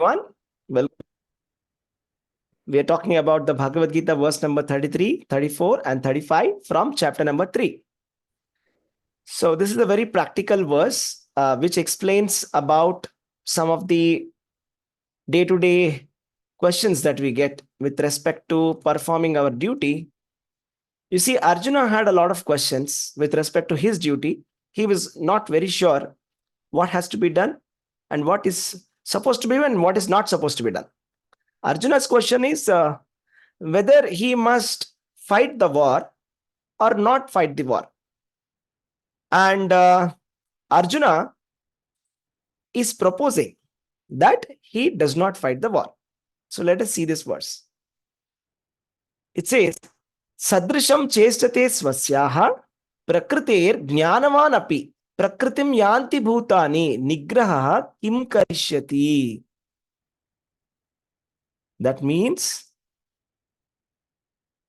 Well, we are talking about the Bhagavad-gītā verse number 33, 34 and 35 from chapter number 3. So this is a very practical verse which explains about some of the day-to-day questions that we get with respect to performing our duty. You see, Arjuna had a lot of questions with respect to his duty. He was not very sure what has to be done and what is supposed to be done and what is not supposed to be done. Arjuna's question is whether he must fight the war or not fight the war. And Arjuna is proposing that he does not fight the war. So let us see this verse. It says, Sadrisham chestate swasyaha prakritir jnanavan api prakritim yanti bhutani nigraha kim karishyati. That means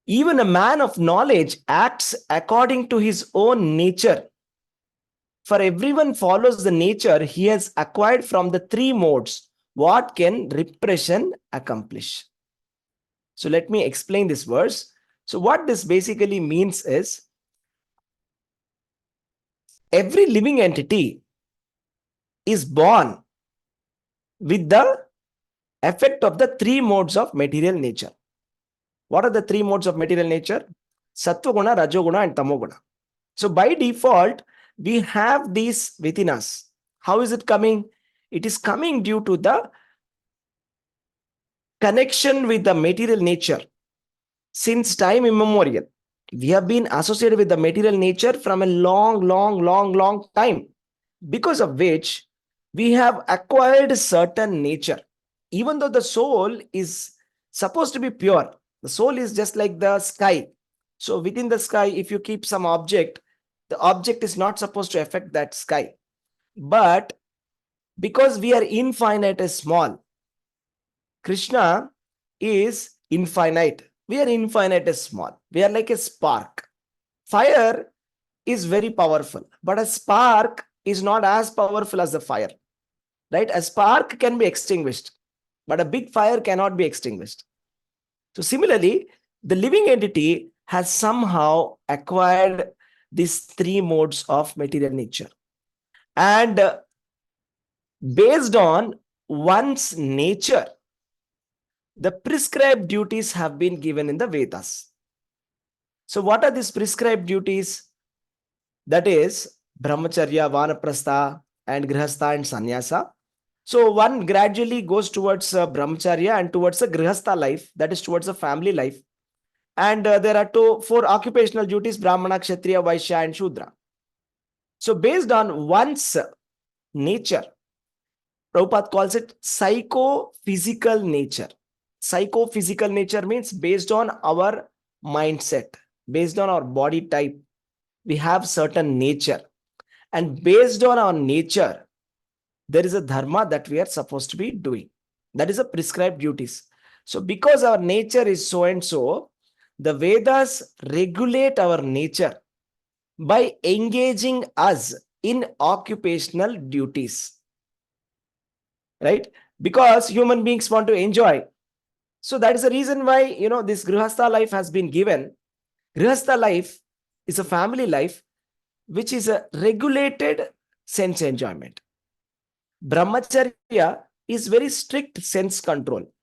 even a man of knowledge acts according to his own nature. For everyone follows the nature he has acquired from the three modes. What can repression accomplish? So let me explain this verse. So what this basically means is every living entity is born with the effect of the three modes of material nature. What are the three modes of material nature? Sattva guna, Rajoguna and Tamoguna. So by default, we have these within us. How is it coming? It is coming due to the connection with the material nature. Since time immemorial, we have been associated with the material nature from a long time, because of which we have acquired certain nature. Even though the soul is supposed to be pure, the soul is just like the sky. So within the sky, if you keep some object, the object is not supposed to affect that sky. But because we are infinite as small, Krishna is infinite. We are infinite as small. We are like a spark. Fire is very powerful, but a spark is not as powerful as the fire. Right? A spark can be extinguished, but a big fire cannot be extinguished. So similarly, the living entity has somehow acquired these three modes of material nature. And based on one's nature, the prescribed duties have been given in the Vedas. So what are these prescribed duties? That is Brahmacharya, Vanaprastha, and Grihastha and Sannyasa. So one gradually goes towards Brahmacharya and towards a Grihastha life, that is towards a family life. And there are four occupational duties, Brahmana, Kshatriya, Vaishya and Shudra. So based on one's nature, Prabhupada calls it psychophysical nature. Psychophysical nature means based on our mindset, based on our body type, we have certain nature. And based on our nature, there is a dharma that we are supposed to be doing. That is a prescribed duties. So because our nature is so and so, the Vedas regulate our nature by engaging us in occupational duties. Right? Because human beings want to enjoy. So that is the reason why, this Grihastha life has been given. Grihastha life is a family life, which is a regulated sense enjoyment. Brahmacharya is very strict sense control.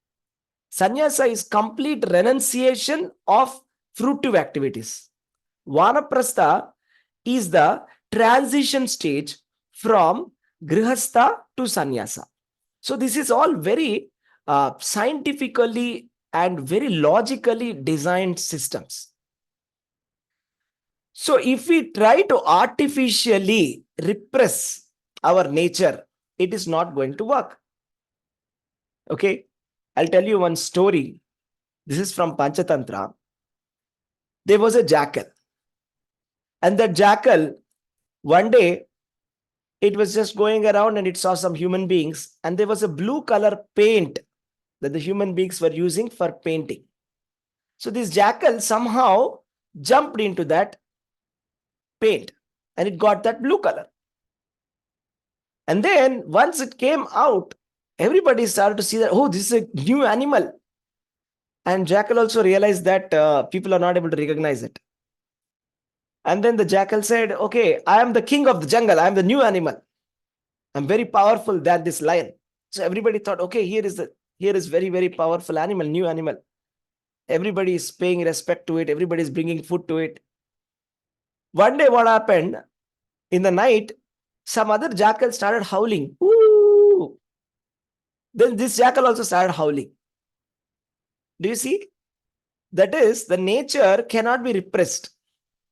Sannyasa is complete renunciation of fruitive activities. Vanaprastha is the transition stage from Grihastha to Sannyasa. So this is all very scientifically and very logically designed systems. So if we try to artificially repress our nature, it is not going to work. Okay, I'll tell you one story. This is from Panchatantra. There was a jackal. And that jackal, one day, it was just going around and it saw some human beings. And there was a blue color paint that the human beings were using for painting. So this jackal somehow jumped into that paint and it got that blue color. And then once it came out, Everybody started to see that, oh, this is a new animal. And jackal also realized that people are not able to recognize it. And then the jackal said, okay, I am the king of the jungle. I am the new animal. I'm very powerful than this lion. So everybody thought, okay, here is very, very powerful animal, new animal. Everybody is paying respect to it. Everybody is bringing food to it. One day what happened? In the night, some other jackal started howling. Ooh. Then this jackal also started howling. Do you see? That is, the nature cannot be repressed.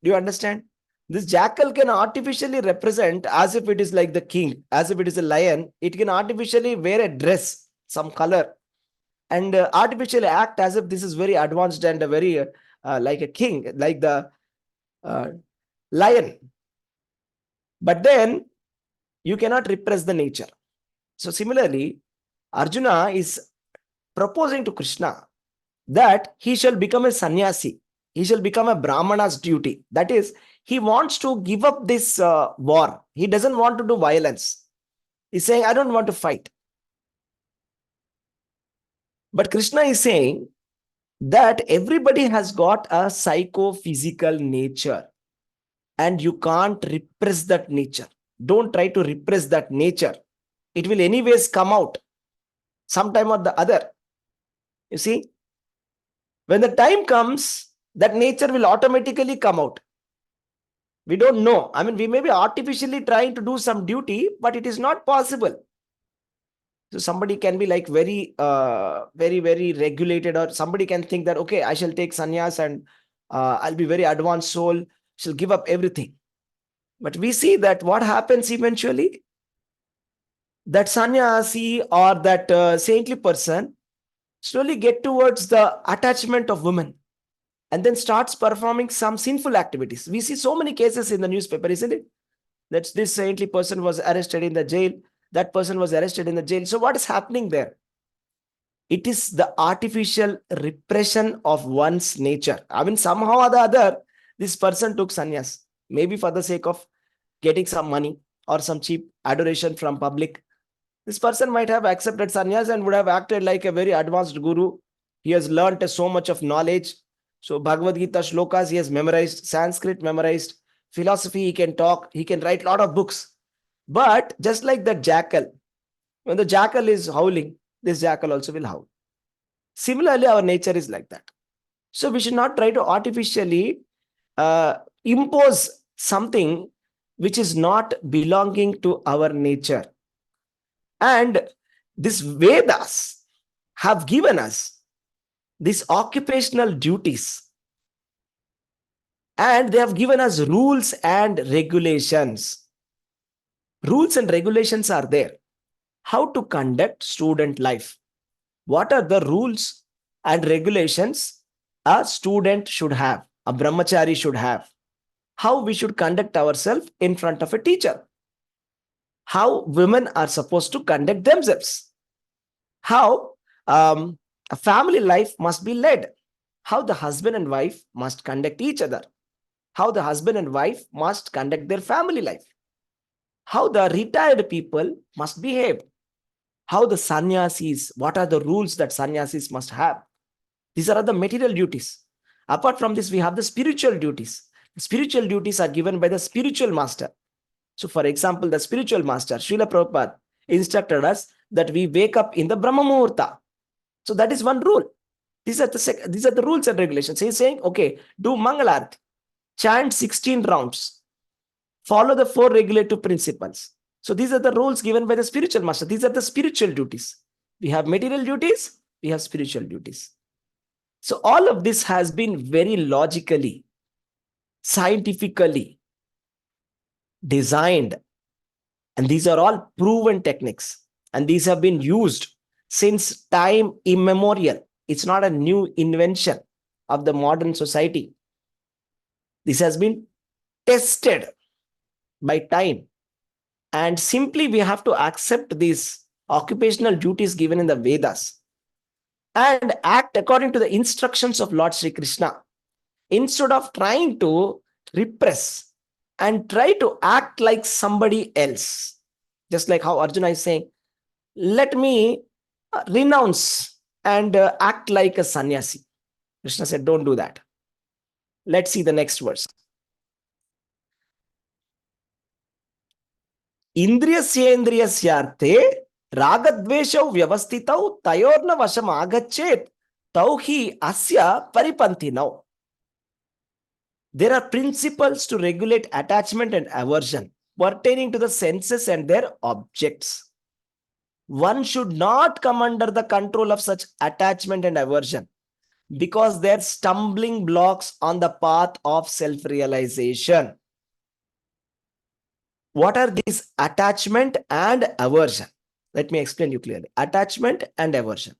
Do you understand? This jackal can artificially represent as if it is like the king, as if it is a lion. It can artificially wear a dress, some color, and artificially act as if this is very advanced and very like a king, like the lion. But then you cannot repress the nature. So similarly, Arjuna is proposing to Krishna that he shall become a sannyasi. He shall become a Brahmana's duty. That is, he wants to give up this war. He doesn't want to do violence. He's saying, I don't want to fight. But Krishna is saying that everybody has got a psychophysical nature and you can't repress that nature. Don't try to repress that nature. It will anyways come out sometime or the other. You see, when the time comes, that nature will automatically come out. We don't know. I mean, we may be artificially trying to do some duty, but it is not possible. So somebody can be like very, very regulated, or somebody can think that, okay, I shall take sannyas and I'll be very advanced soul, shall give up everything. But we see that what happens eventually, that sannyasi or that saintly person slowly get towards the attachment of women and then starts performing some sinful activities. We see so many cases in the newspaper, isn't it? That this saintly person was arrested in the jail. That person was arrested in the jail. So what is happening there? It is the artificial repression of one's nature. I mean, somehow or the other, this person took sannyas, maybe for the sake of getting some money or some cheap adoration from public. This person might have accepted sannyas and would have acted like a very advanced guru. He has learnt so much of knowledge. So Bhagavad-gītā shlokas, he has memorized, Sanskrit memorized, philosophy, he can talk, he can write a lot of books. But just like the jackal, when the jackal is howling, this jackal also will howl. Similarly, our nature is like that. So we should not try to artificially impose something which is not belonging to our nature. And these Vedas have given us these occupational duties. And they have given us rules and regulations. Rules and regulations are there. How to conduct student life. What are the rules and regulations a student should have, a brahmachari should have? How we should conduct ourselves in front of a teacher. How women are supposed to conduct themselves. How a family life must be led. How the husband and wife must conduct each other. How the husband and wife must conduct their family life. How the retired people must behave. How the sannyasis, what are the rules that sannyasis must have? These are the material duties. Apart from this, we have the spiritual duties. The spiritual duties are given by the spiritual master. So, for example, the spiritual master, Srila Prabhupada, instructed us that we wake up in the Brahma Muhurta. So, that is one rule. These are the rules and regulations. He is saying, okay, do Mangalarti, chant 16 rounds, follow the 4 regulative principles. So, these are the rules given by the spiritual master. These are the spiritual duties. We have material duties, we have spiritual duties. So, all of this has been very logically, scientifically designed, and these are all proven techniques, and these have been used since time immemorial. It's not a new invention of the modern society. This has been tested by time, and simply we have to accept these occupational duties given in the Vedas and act according to the instructions of Lord Sri Krishna, instead of trying to repress and try to act like somebody else. Just like how Arjuna is saying, let me renounce and act like a sannyasi. Krishna said, don't do that. Let's see the next verse. Indriyasyendrayasyarthe ragadveshau vyavastitau tayorna vasham agachet tauhi asya paripantinau. There are principles to regulate attachment and aversion pertaining to the senses and their objects. One should not come under the control of such attachment and aversion because they're stumbling blocks on the path of self-realization. What are these attachment and aversion? Let me explain you clearly. Attachment and aversion.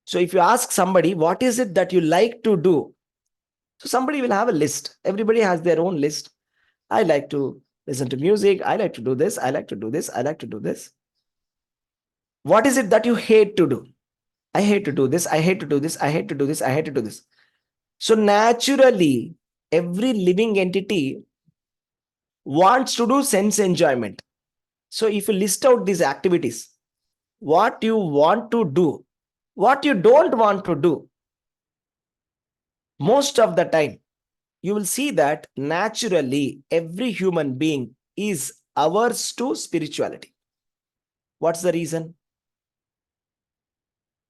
So if you ask somebody, what is it that you like to do? So somebody will have a list. Everybody has their own list. I like to listen to music. I like to do this. I like to do this. I like to do this. What is it that you hate to do? I hate to do this. I hate to do this. I hate to do this. I hate to do this. So naturally, every living entity wants to do sense enjoyment. So if you list out these activities, what you want to do, what you don't want to do, most of the time, you will see that naturally every human being is averse to spirituality. What's the reason?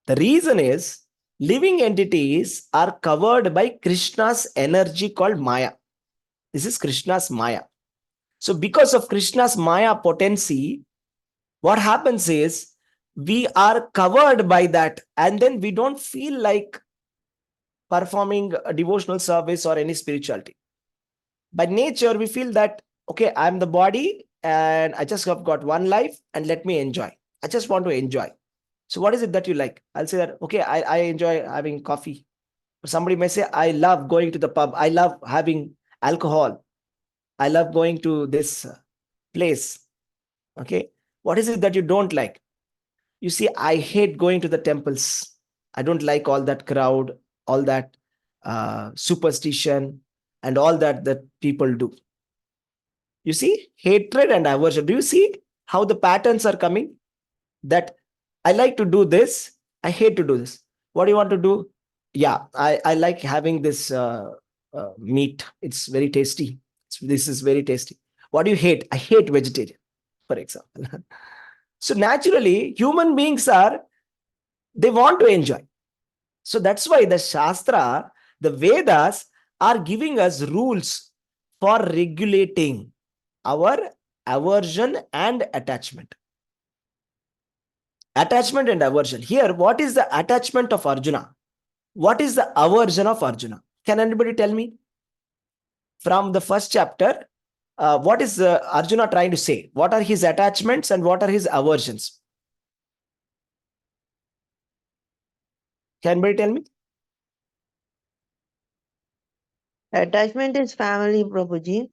The reason is living entities are covered by Krishna's energy called Maya. This is Krishna's Maya. So because of Krishna's Maya potency, what happens is we are covered by that, and then we don't feel like performing a devotional service or any spirituality. By nature, we feel that, okay, I'm the body and I just have got one life and let me enjoy. I just want to enjoy. So what is it that you like? I'll say that, okay, I enjoy having coffee. Somebody may say, I love going to the pub. I love having alcohol. I love going to this place. Okay. What is it that you don't like? You see, I hate going to the temples. I don't like all that crowd, all that superstition and all that people do. You see, hatred and aversion. Do you see how the patterns are coming? That I like to do this. I hate to do this. What do you want to do? Yeah, I like having this meat. It's very tasty. This is very tasty. What do you hate? I hate vegetarian, for example. So naturally, human beings they want to enjoy. So that's why the Shastra, the Vedas are giving us rules for regulating our aversion and attachment. Attachment and aversion. Here, what is the attachment of Arjuna? What is the aversion of Arjuna? Can anybody tell me? From the first chapter, what is Arjuna trying to say? What are his attachments and what are his aversions? Can anybody tell me? Attachment is family, Prabhuji.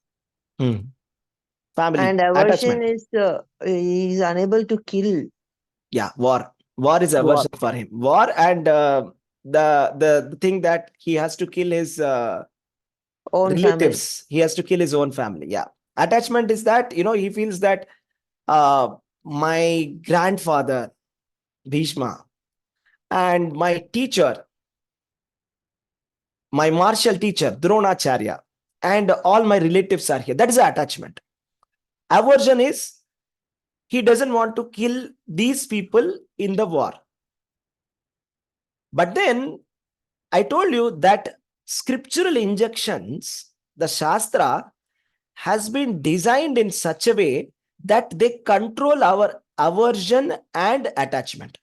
Family. And aversion attachment. He is unable to kill. Yeah, war. War is aversion for him. War and the thing that he has to kill his Own relatives. family. He has to kill his own family. Yeah. Attachment is that, he feels that my grandfather, Bhishma, and my teacher, my martial teacher, Dronacharya, and all my relatives are here. That is the attachment. Aversion is he doesn't want to kill these people in the war. But then I told you that scriptural injunctions, the Shastra, has been designed in such a way that they control our aversion and attachment.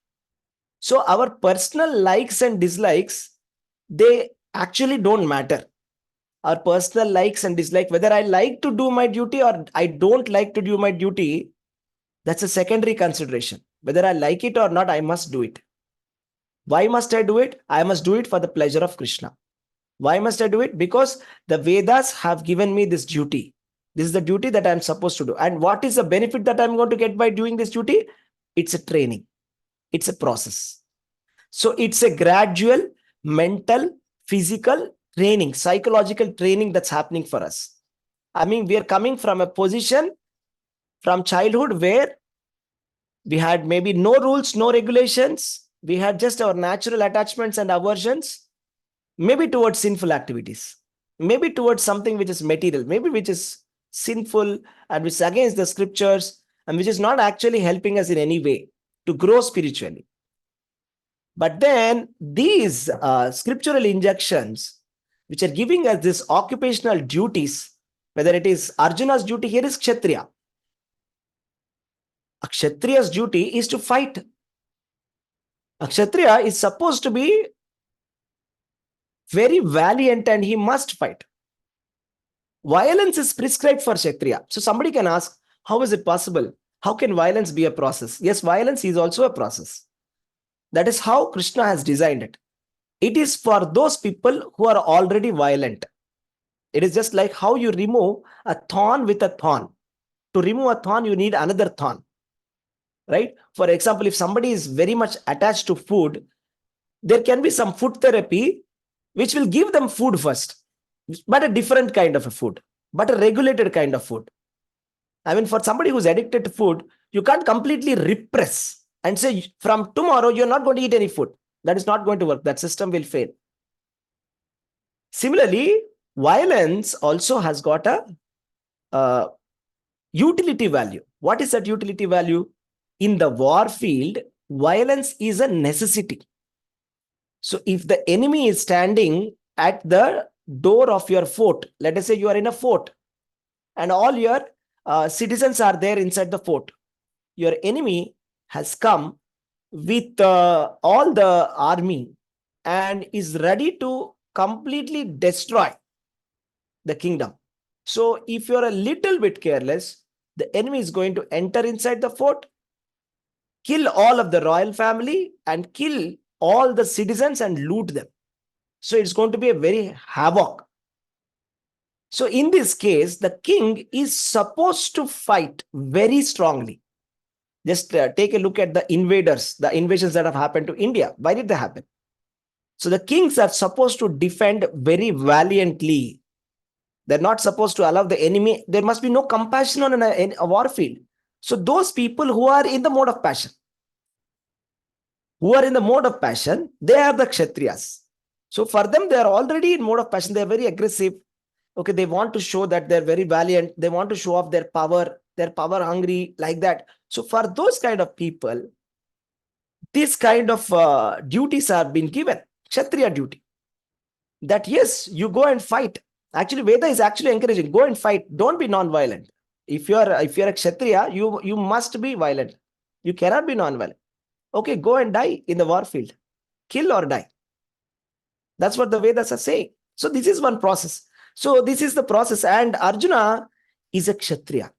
So our personal likes and dislikes, they actually don't matter. Our personal likes and dislikes, whether I like to do my duty or I don't like to do my duty, that's a secondary consideration. Whether I like it or not, I must do it. Why must I do it? I must do it for the pleasure of Krishna. Why must I do it? Because the Vedas have given me this duty. This is the duty that I'm supposed to do. And what is the benefit that I'm going to get by doing this duty? It's a training. It's a process. So it's a gradual mental, physical training, psychological training that's happening for us. I mean, we are coming from a position from childhood where We had maybe no rules, no regulations. We had just our natural attachments and aversions, maybe towards sinful activities, maybe towards something which is material, maybe which is sinful and which is against the scriptures and which is not actually helping us in any way to grow spiritually. But then these scriptural injunctions, which are giving us this occupational duties, whether it is Arjuna's duty here is Kshatriya. A Kshatriya's duty is to fight. A Kshatriya is supposed to be very valiant and he must fight. Violence is prescribed for Kshatriya. So somebody can ask, how is it possible? How can violence be a process? Yes, violence is also a process. That is how Krishna has designed it. It is for those people who are already violent. It is just like how you remove a thorn with a thorn. To remove a thorn, you need another thorn. Right? For example, if somebody is very much attached to food, there can be some food therapy which will give them food first, but a different kind of a food, but a regulated kind of food. I mean, for somebody who's addicted to food, you can't completely repress and say, from tomorrow, you're not going to eat any food. That is not going to work. That system will fail. Similarly, violence also has got a utility value. What is that utility value? In the war field, violence is a necessity. So if the enemy is standing at the door of your fort, let us say you are in a fort and all your citizens are there inside the fort. Your enemy has come with all the army and is ready to completely destroy the kingdom. So if you're a little bit careless, the enemy is going to enter inside the fort, kill all of the royal family and kill all the citizens and loot them. So it's going to be a very havoc. So in this case, the king is supposed to fight very strongly. Just take a look at the invaders, the invasions that have happened to India. Why did they happen? So the kings are supposed to defend very valiantly. They're not supposed to allow the enemy. There must be no compassion on a war field. So those people who are in the mode of passion, they are the Kshatriyas. So for them, they are already in mode of passion. They are very aggressive. Okay, they want to show that they're very valiant. They want to show off their power. They're power hungry like that. So for those kind of people, this kind of duties are being given. Kshatriya duty. That yes, you go and fight. Actually, Veda is actually encouraging, go and fight. Don't be non-violent. If you're a Kshatriya, you must be violent. You cannot be non-violent. Okay, go and die in the war field. Kill or die. That's what the Vedas are saying. So this is one process. So this is the process. And Arjuna is a Kshatriya.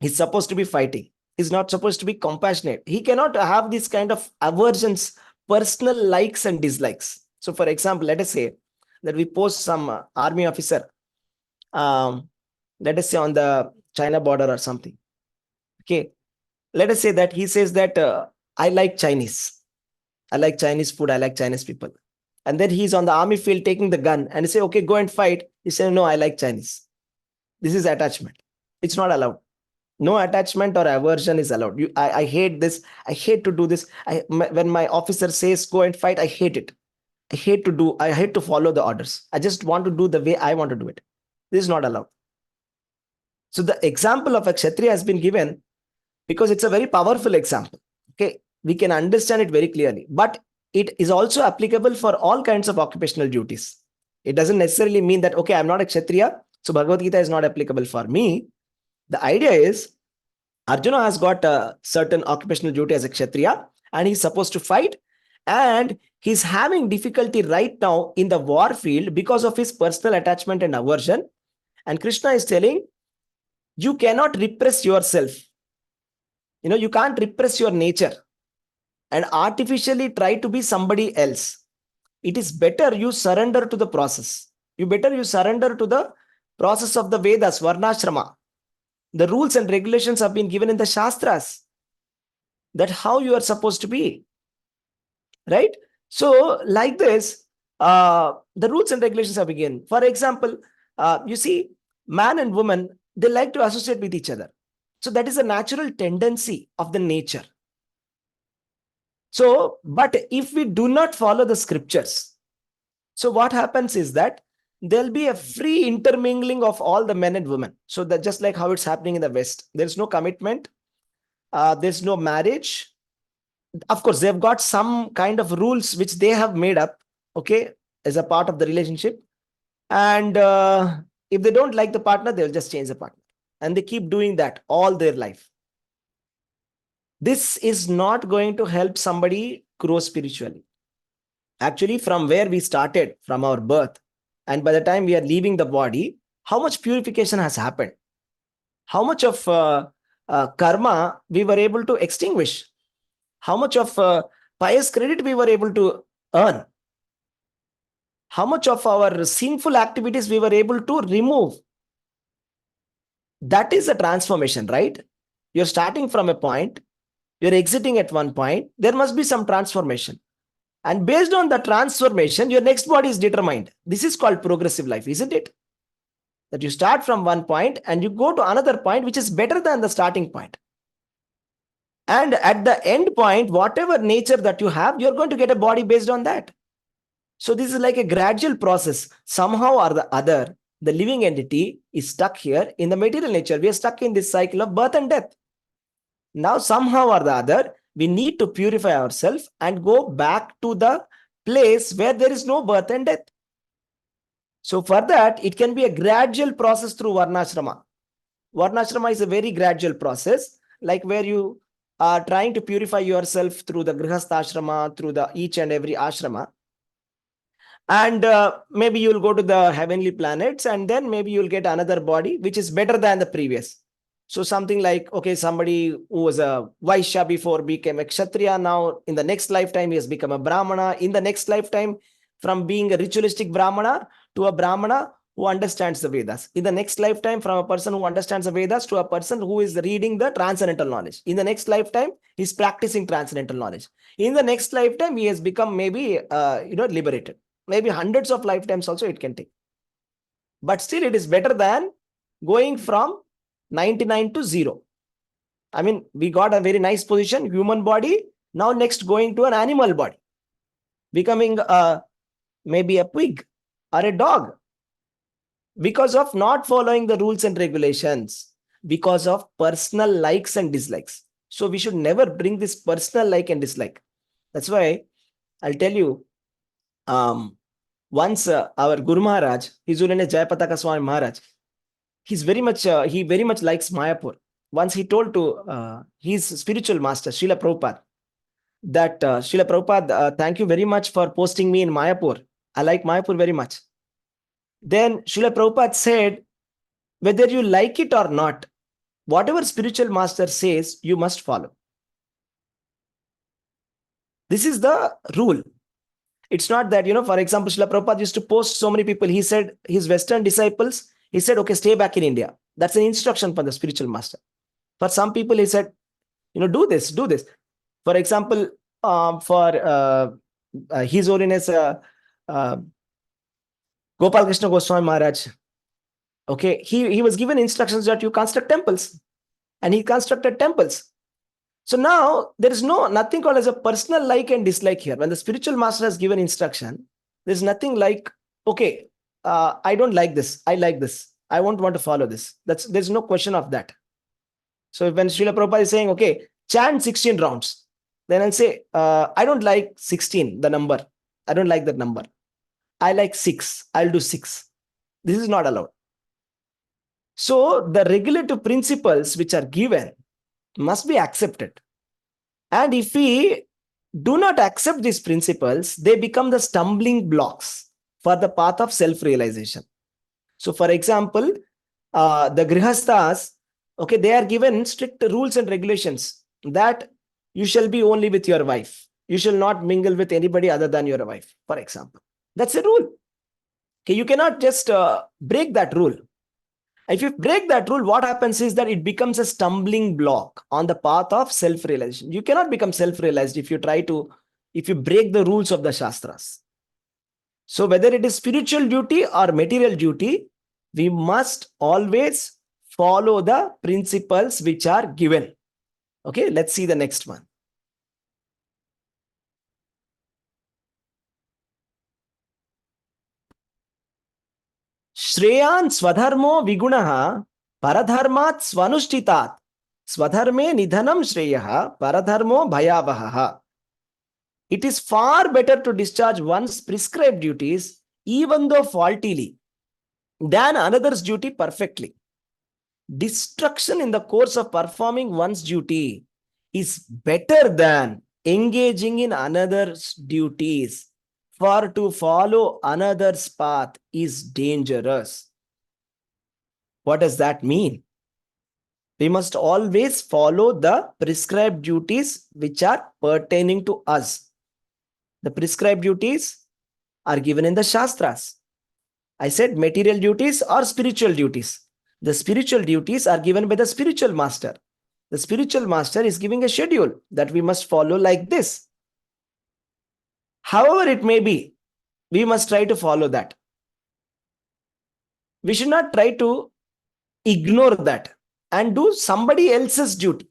He's supposed to be fighting. He's not supposed to be compassionate. He cannot have this kind of aversions, personal likes and dislikes. So for example, let us say that we post some army officer, let us say on the China border or something. Okay. Let us say that he says that I like Chinese. I like Chinese food. I like Chinese people. And then he's on the army field taking the gun and he say, okay, go and fight. He said, no, I like Chinese. This is attachment. It's not allowed. No attachment or aversion is allowed. I hate this. I hate to do this. When my officer says go and fight, I hate it. I hate to follow the orders. I just want to do the way I want to do it. This is not allowed. So the example of a Kshatriya has been given because it's a very powerful example. Okay, we can understand it very clearly. But it is also applicable for all kinds of occupational duties. It doesn't necessarily mean that, okay, I'm not a Kshatriya, so Bhagavad-gītā is not applicable for me. The idea is Arjuna has got a certain occupational duty as a Kshatriya and he's supposed to fight, and he's having difficulty right now in the war field because of his personal attachment and aversion. And Krishna is telling, you cannot repress yourself. You can't repress your nature and artificially try to be somebody else. It is better you surrender to the process. You surrender to the process of the Vedas, Varnashrama. The rules and regulations have been given in the Shastras. That how you are supposed to be. Right? So, like this, the rules and regulations have been given. For example, you see, man and woman, they like to associate with each other. So that is a natural tendency of the nature. So, but if we do not follow the scriptures, so what happens is that there'll be a free intermingling of all the men and women. So that just like how it's happening in the West, there's no commitment, there's no marriage. Of course, they've got some kind of rules which they have made up, okay, as a part of the relationship. And if they don't like the partner, they'll just change the partner. And they keep doing that all their life. This is not going to help somebody grow spiritually. Actually, from where we started, from our birth, and by the time we are leaving the body, how much purification has happened? How much of karma we were able to extinguish? How much of pious credit we were able to earn? How much of our sinful activities we were able to remove? That is a transformation, right? You're starting from a point, you're exiting at one point, there must be some transformation. And based on the transformation, your next body is determined. This is called progressive life, isn't it? That you start from one point and you go to another point which is better than the starting point. And at the end point, whatever nature that you have, you're going to get a body based on that. So this is like a gradual process. Somehow or the other, the living entity is stuck here in the material nature. We are stuck in this cycle of birth and death. Now, somehow or the other, we need to purify ourselves and go back to the place where there is no birth and death. So for that, it can be a gradual process through Varnashrama. Varnashrama is a very gradual process, like where you are trying to purify yourself through the Grihastha through the each and every ashrama. And maybe you'll go to the heavenly planets, and then maybe you'll get another body which is better than the previous. So something like, okay, somebody who was a Vaishya before became a Kshatriya. Now in the next lifetime, he has become a Brahmana. In the next lifetime, from being a ritualistic Brahmana to a Brahmana who understands the Vedas. In the next lifetime, from a person who understands the Vedas to a person who is reading the transcendental knowledge. In the next lifetime, he's practicing transcendental knowledge. In the next lifetime, he has become maybe, liberated. Maybe hundreds of lifetimes also it can take. But still, it is better than going from 99 to 0. I mean, we got a very nice position, human body. Now next going to an animal body. Becoming maybe a pig or a dog. Because of not following the rules and regulations. Because of personal likes and dislikes. So we should never bring this personal like and dislike. That's why I'll tell you, once our Guru Maharaj, His Holiness Jayapataka Swami Maharaj, he very much likes Mayapur. Once he told to his spiritual master, Srila Prabhupada, that Srila Prabhupada, thank you very much for posting me in Mayapur. I like Mayapur very much. Then Srila Prabhupada said, whether you like it or not, whatever spiritual master says, you must follow. This is the rule. It's not that, for example, Srila Prabhupada used to post so many people. He said his Western disciples, he said, okay, stay back in India. That's an instruction from the spiritual master. For some people, he said, do this, do this. For example, for His Holiness Gopal Krishna Goswami Maharaj, okay, he was given instructions that you construct temples. And he constructed temples. So now there is nothing called as a personal like and dislike here. When the spiritual master has given instruction, there's nothing like, okay, I don't like this. I like this. I won't want to follow this. There's no question of that. So when Srila Prabhupada is saying, okay, chant 16 rounds, then I'll say, I don't like 16, the number. I don't like that number. I like 6. I'll do 6. This is not allowed. So the regulative principles which are given must be accepted. And if we do not accept these principles, they become the stumbling blocks for the path of self-realization. So for example, the Grihasthas, okay, they are given strict rules and regulations that you shall be only with your wife. You shall not mingle with anybody other than your wife, for example. That's a rule. Okay, you cannot just break that rule. If you break that rule, what happens is that it becomes a stumbling block on the path of self-realization. You cannot become self-realized if you break the rules of the Shastras. So whether it is spiritual duty or material duty, we must always follow the principles which are given. Okay, let's see the next one. Shreyan swadharmo vigunaha paradharmat swanushtitat. Swadharme nidhanam shreyaha paradharmo bhayavahaha. It is far better to discharge one's prescribed duties, even though faultily, than another's duty perfectly. Destruction in the course of performing one's duty is better than engaging in another's duties, for to follow another's path is dangerous. What does that mean? We must always follow the prescribed duties which are pertaining to us. The prescribed duties are given in the Shastras. I said material duties or spiritual duties. The spiritual duties are given by the spiritual master. The spiritual master is giving a schedule that we must follow like this. However it may be, we must try to follow that. We should not try to ignore that and do somebody else's duty.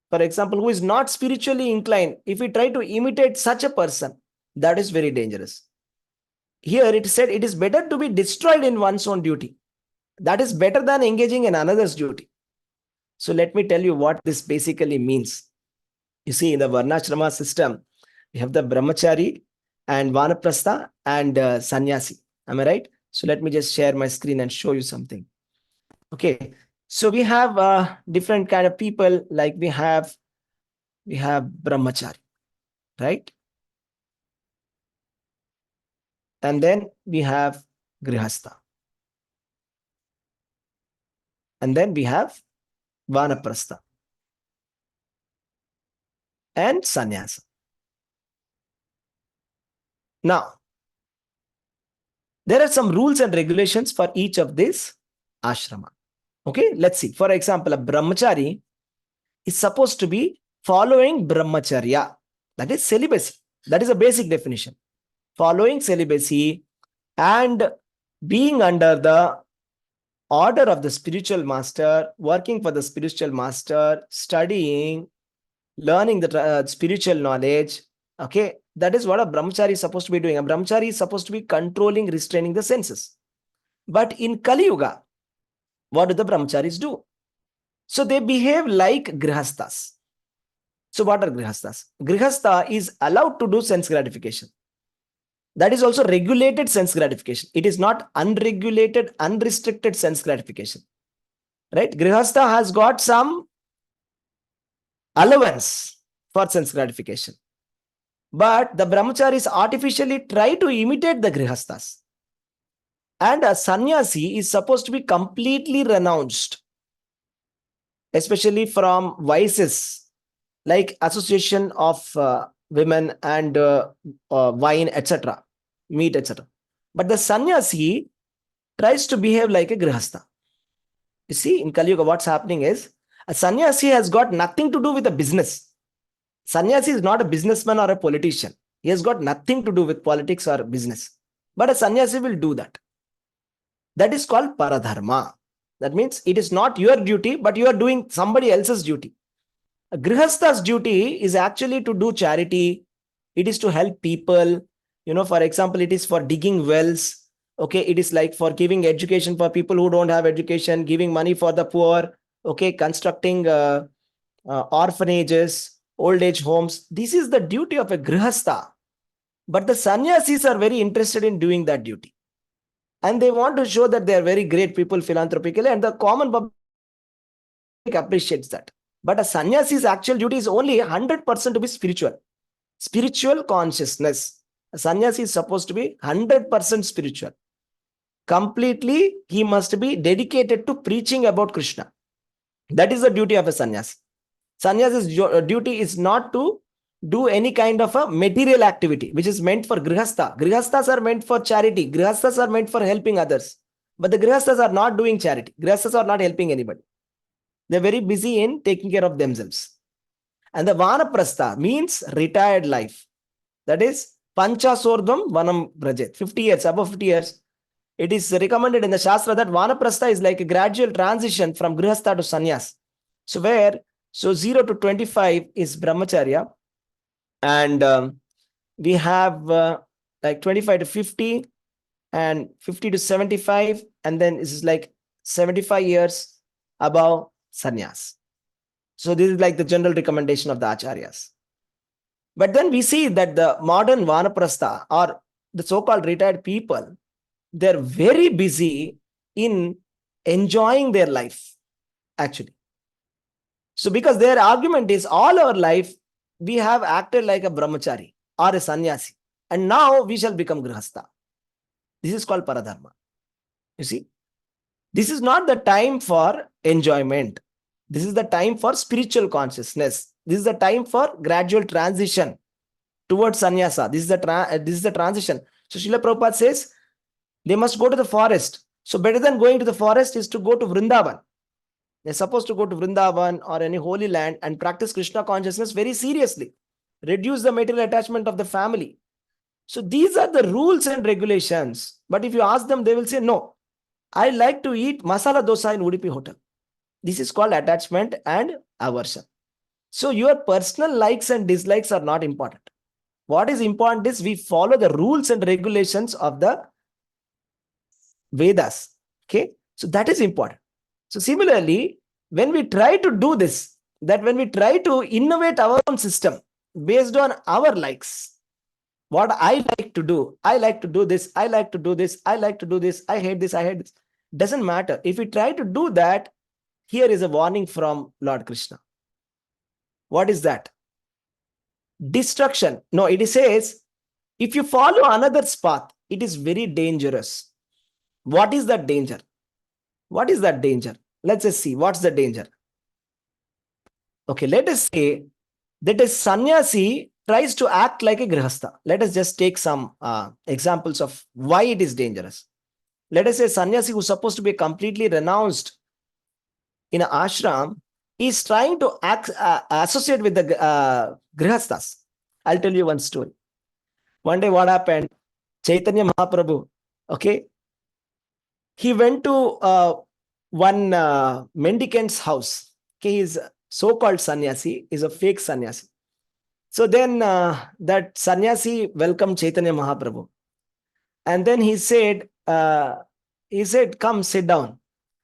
For example, who is not spiritually inclined, if we try to imitate such a person, that is very dangerous. Here it said it is better to be destroyed in one's own duty. That is better than engaging in another's duty. So let me tell you what this basically means. You see, in the Varnashrama system, we have the Brahmachari and Vanaprastha and Sannyasi. Am I right? So let me just share my screen and show you something. Okay. So we have different kind of people, like we have Brahmachari, right? And then we have Grihastha. And then we have Vanaprastha and Sannyasa. Now, there are some rules and regulations for each of these ashrama. Okay, let's see. For example, a brahmachari is supposed to be following brahmacharya. That is celibacy. That is a basic definition. Following celibacy and being under the order of the spiritual master, working for the spiritual master, studying, learning the spiritual knowledge. Okay, that is what a brahmachari is supposed to be doing. A brahmachari is supposed to be controlling, restraining the senses. But in Kali Yuga, what do the brahmacharis do? So they behave like grihasthas. So what are grihasthas? Grihastha is allowed to do sense gratification. That is also regulated sense gratification. It is not unregulated, unrestricted sense gratification. Right? Grihastha has got some allowance for sense gratification. But the brahmacharis artificially try to imitate the grihasthas. And a sannyasi is supposed to be completely renounced, especially from vices like association of women and wine, etc., meat, etc. But the sannyasi tries to behave like a grihastha. You see, in Kali Yuga, what's happening is a sannyasi has got nothing to do with the business. Sannyasi is not a businessman or a politician. He has got nothing to do with politics or business. But a sannyasi will do that. That is called paradharma. That means it is not your duty, but you are doing somebody else's duty. A grihastha's duty is actually to do charity. It is to help people. You know, for example, it is for digging wells. Okay, it is like for giving education for people who don't have education, giving money for the poor. Okay, constructing orphanages, old age homes. This is the duty of a grihastha. But the sannyasis are very interested in doing that duty. And they want to show that they are very great people philanthropically, and the common public appreciates that. But a sannyasi's actual duty is only 100% to be spiritual. Spiritual consciousness. A sannyasi is supposed to be 100% spiritual. Completely, he must be dedicated to preaching about Krishna. That is the duty of a sannyasi. Sannyasi's duty is not to do any kind of a material activity, which is meant for grihastha. Grihasthas are meant for charity. Grihasthas are meant for helping others. But the grihasthas are not doing charity. Grihasthas are not helping anybody. They're very busy in taking care of themselves. And the vanaprastha means retired life. That is panchasordham vanam brajet. 50 years, above 50 years. It is recommended in the Shastra that vanaprastha is like a gradual transition from grihastha to sannyas. So 0 to 25 is brahmacharya. And we have like 25 to 50 and 50 to 75, and then this is like 75 years above sannyas. So this is like the general recommendation of the acharyas. But then we see that the modern vanaprastha or the so-called retired people, they're very busy in enjoying their life, actually. So because their argument is all our life, we have acted like a brahmachari or a sannyasi, and now we shall become grihastha. This is called paradharma. You see, this is not the time for enjoyment. This is the time for spiritual consciousness. This is the time for gradual transition towards sannyasa. This is the transition. So Srila Prabhupada says they must go to the forest. So better than going to the forest is to go to Vrindavan. They're supposed to go to Vrindavan or any holy land and practice Krishna consciousness very seriously. Reduce the material attachment of the family. So these are the rules and regulations. But if you ask them, they will say, no, I like to eat masala dosa in Udupi hotel. This is called attachment and aversion. So your personal likes and dislikes are not important. What is important is we follow the rules and regulations of the Vedas. Okay, so that is important. So similarly, when we try to do this, that when we try to innovate our own system based on our likes, what I like to do this, I like to do this, I like to do this, I hate this, doesn't matter. If we try to do that, here is a warning from Lord Krishna. What is that? Destruction. No, it says, if you follow another's path, it is very dangerous. What is that danger? What is that danger? Let's just see. What's the danger? Okay, let us say that a sannyasi tries to act like a grihastha. Let us just take some examples of why it is dangerous. Let us say sannyasi who's supposed to be completely renounced in an ashram is trying to associate with the grihasthas. I'll tell you one story. One day what happened? Chaitanya Mahaprabhu, okay, he went to one mendicant's house. Okay, he's so-called sannyasi, is a fake sannyasi. So then that sannyasi welcomed Chaitanya Mahaprabhu. And then he said, come sit down.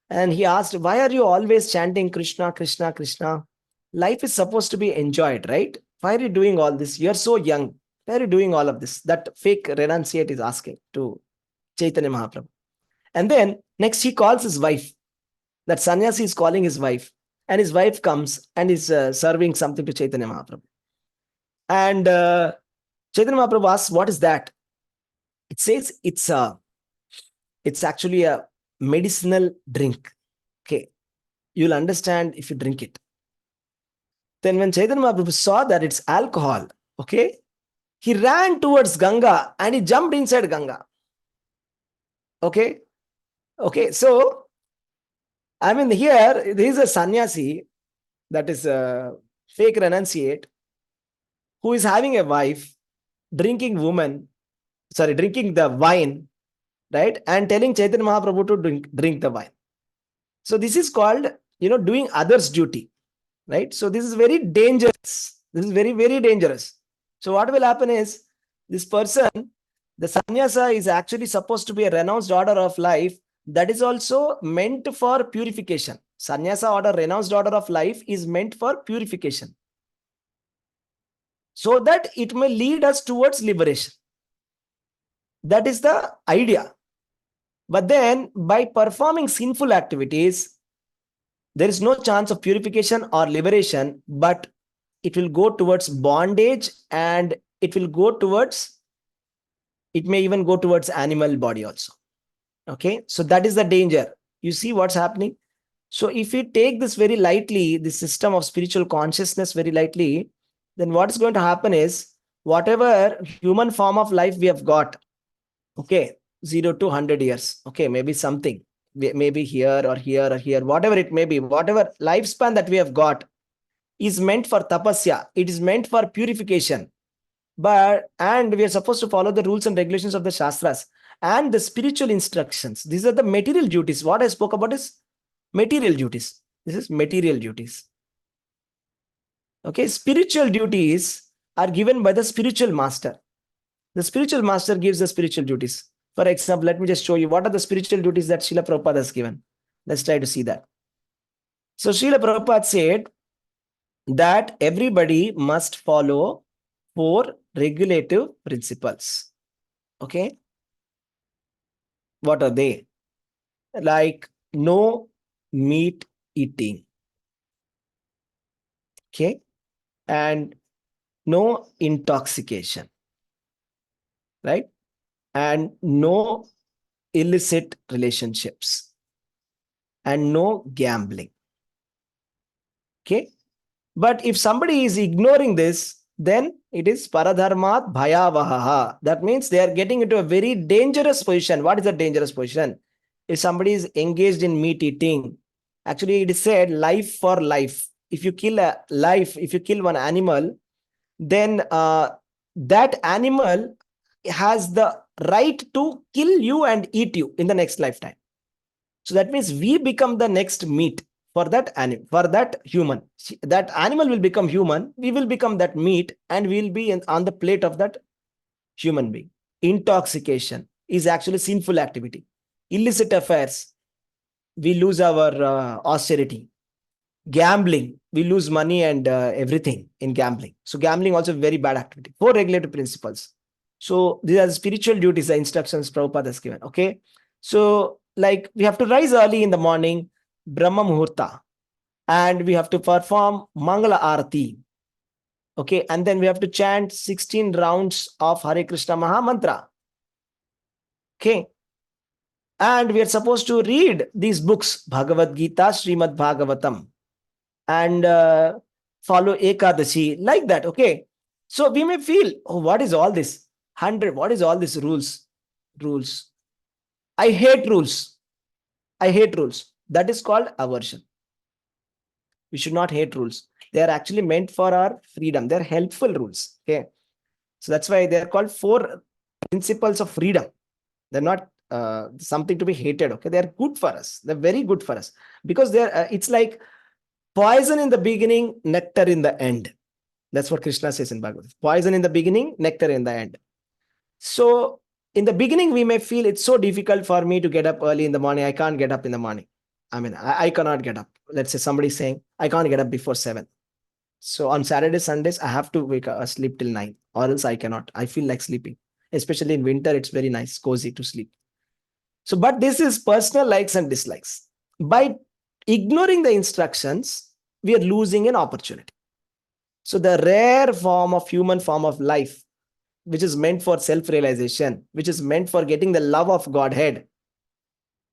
And he asked, why are you always chanting Krishna, Krishna, Krishna? Life is supposed to be enjoyed, right? Why are you doing all this? You're so young. Why are you doing all of this? That fake renunciate is asking to Chaitanya Mahaprabhu. And then next he calls his wife. That sannyasi is calling his wife. And his wife comes and is serving something to Chaitanya Mahaprabhu. And Chaitanya Mahaprabhu asks, what is that? It says it's actually a medicinal drink. Okay, you'll understand if you drink it. Then when Chaitanya Mahaprabhu saw that it's alcohol, okay, he ran towards Ganga and he jumped inside Ganga. Okay, so I mean, here there is a sannyasi, that is a fake renunciate, who is having a wife, drinking the wine, right? And telling Chaitanya Mahaprabhu to drink the wine. So this is called, doing others' duty, right? So this is very dangerous. This is very, very dangerous. So what will happen is, this person, the sannyasa, is actually supposed to be a renounced order of life that is also meant for purification. Sannyasa order, renounced order of life, is meant for purification, so that it may lead us towards liberation. That is the idea. But then by performing sinful activities, there is no chance of purification or liberation, but it will go towards bondage, and it may even go towards animal body also. Okay, so that is the danger. You see what's happening? So if we take this very lightly, the system of spiritual consciousness very lightly, then what is going to happen is, whatever human form of life we have got, okay, 0 to 100 years, okay, maybe something, maybe here or here or here, whatever it may be, whatever lifespan that we have got is meant for tapasya. It is meant for purification. And we are supposed to follow the rules and regulations of the Shastras and the spiritual instructions. These are the material duties. What I spoke about is material duties. This is material duties. Okay, spiritual duties are given by the spiritual master. The spiritual master gives the spiritual duties. For example, let me just show you what are the spiritual duties that Srila Prabhupada has given. Let's try to see that. So Srila Prabhupada said that everybody must follow 4 regulative principles. Okay. What are they? Like no meat eating. Okay. And no intoxication. Right. And no illicit relationships. And no gambling. Okay. But if somebody is ignoring this, then it is paradharmat bhayavaha. That means they are getting into a very dangerous position. What is a dangerous position? If somebody is engaged in meat eating, actually it is said life for life. If you kill a life, if you kill one animal, then that animal has the right to kill you and eat you in the next lifetime. So that means we become the next meat for that animal, for that human. That animal will become human, we will become that meat, and we will be on the plate of that human being. Intoxication is actually sinful activity. Illicit affairs, we lose our austerity. Gambling, we lose money and everything in gambling. So gambling also very bad activity. 4 regulative principles. So these are the spiritual duties, the instructions Prabhupada has given. Okay. So like we have to rise early in the morning, Brahma Muhurta, and we have to perform Mangala Arati. Okay. And then we have to chant 16 rounds of Hare Krishna Maha Mantra. Okay. And we are supposed to read these books, Bhagavad-gītā, Srimad Bhagavatam, and follow Ekadashi, like that. Okay. So we may feel, oh, what is all this? 100, what is all these rules? Rules. I hate rules. I hate rules. That is called aversion. We should not hate rules. They are actually meant for our freedom. They're helpful rules. Okay. So that's why they're called 4 principles of freedom. They're not something to be hated. Okay. They're good for us. They're very good for us because they're, it's like poison in the beginning, nectar in the end. That's what Krishna says in Bhagavad. Poison in the beginning, nectar in the end. So in the beginning, we may feel it's so difficult for me to get up early in the morning. I can't get up in the morning. I mean, I cannot get up. Let's say somebody saying, I can't get up before 7. So on Saturdays, Sundays, I have to wake up, sleep till 9, or else I cannot. I feel like sleeping. Especially in winter, it's very nice, cozy to sleep. So, but this is personal likes and dislikes. By ignoring the instructions, we are losing an opportunity. So the rare form of human form of life, which is meant for self-realization, which is meant for getting the love of Godhead,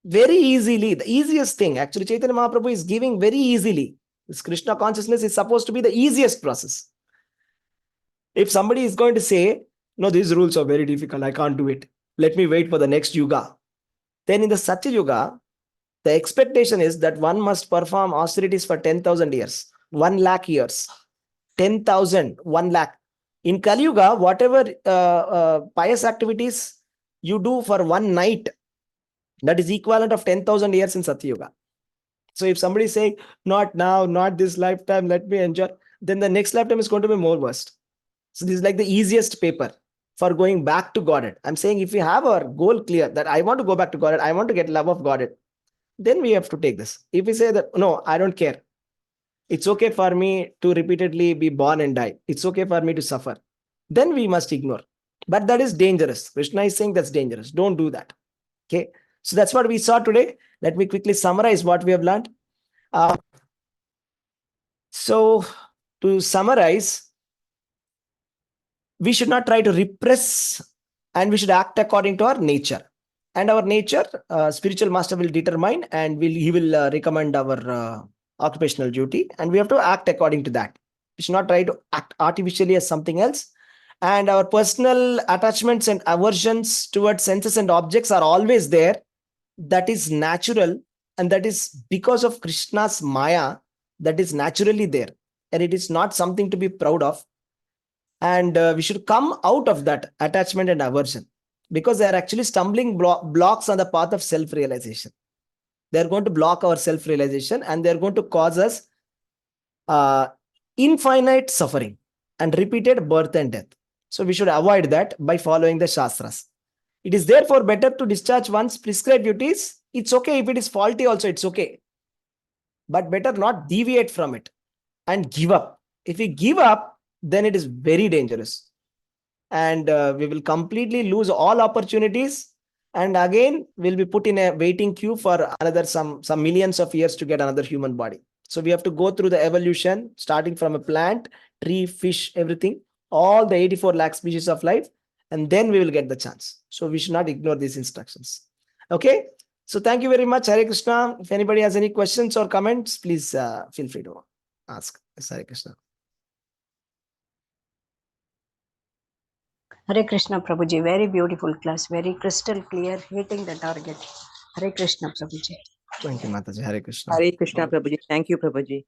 very easily, the easiest thing, actually Chaitanya Mahaprabhu is giving very easily. This Krishna consciousness is supposed to be the easiest process. If somebody is going to say, no, these rules are very difficult, I can't do it, let me wait for the next yuga, then in the Satya Yuga, the expectation is that one must perform austerities for 10,000 years, 1 lakh years, 10,000, 1 lakh. In Kali Yuga, whatever pious activities you do for 1 night, that is equivalent of 10,000 years in Satya Yuga. So if somebody is saying, not now, not this lifetime, let me enjoy, then the next lifetime is going to be more worst. So this is like the easiest paper for going back to Godhead. I'm saying if we have our goal clear that I want to go back to Godhead, I want to get love of Godhead, then we have to take this. If we say that, no, I don't care, it's okay for me to repeatedly be born and die, it's okay for me to suffer, then we must ignore. But that is dangerous. Krishna is saying that's dangerous. Don't do that. Okay. So that's what we saw today. Let me quickly summarize what we have learned. So to summarize, we should not try to repress, and we should act according to our nature. And our nature, spiritual master will determine, and he will recommend our occupational duty, and we have to act according to that. We should not try to act artificially as something else. And our personal attachments and aversions towards senses and objects are always there. That is natural, and that is because of Krishna's Maya, that is naturally there, and it is not something to be proud of. And we should come out of that attachment and aversion, because they are actually stumbling blocks on the path of self-realization. They are going to block our self-realization, and they are going to cause us infinite suffering and repeated birth and death. So we should avoid that by following the Shastras. It is therefore better to discharge one's prescribed duties. It's okay if it is faulty also, it's okay. But better not deviate from it and give up. If we give up, then it is very dangerous. And we will completely lose all opportunities. And again, we'll be put in a waiting queue for another some millions of years to get another human body. So we have to go through the evolution, starting from a plant, tree, fish, everything, all the 84 lakh species of life, and then we will get the chance. So we should not ignore these instructions. Okay. So thank you very much. Hare Krishna. If anybody has any questions or comments, please feel free to ask. Hare Krishna. Hare Krishna, Prabhuji. Very beautiful class. Very crystal clear, hitting the target. Hare Krishna, Prabhuji. Thank you, Mataji. Hare Krishna. Hare Krishna, Prabhuji. Thank you, Prabhuji.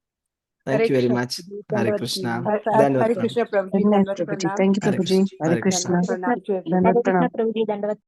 Thank you very Krishna, much. Prabhuji. Hare Dandavad Krishna. Hare Dandavad Hare Prabhu. Krishna, Prabhuji. Very nice, Dandavad Prabhuji. pranam. Thank you, Hare Prabhuji. Krishna. Hare Hare Krishna. Dandavad pranam to everyone. Dandavad pranam. Prabhuji, Dandavad.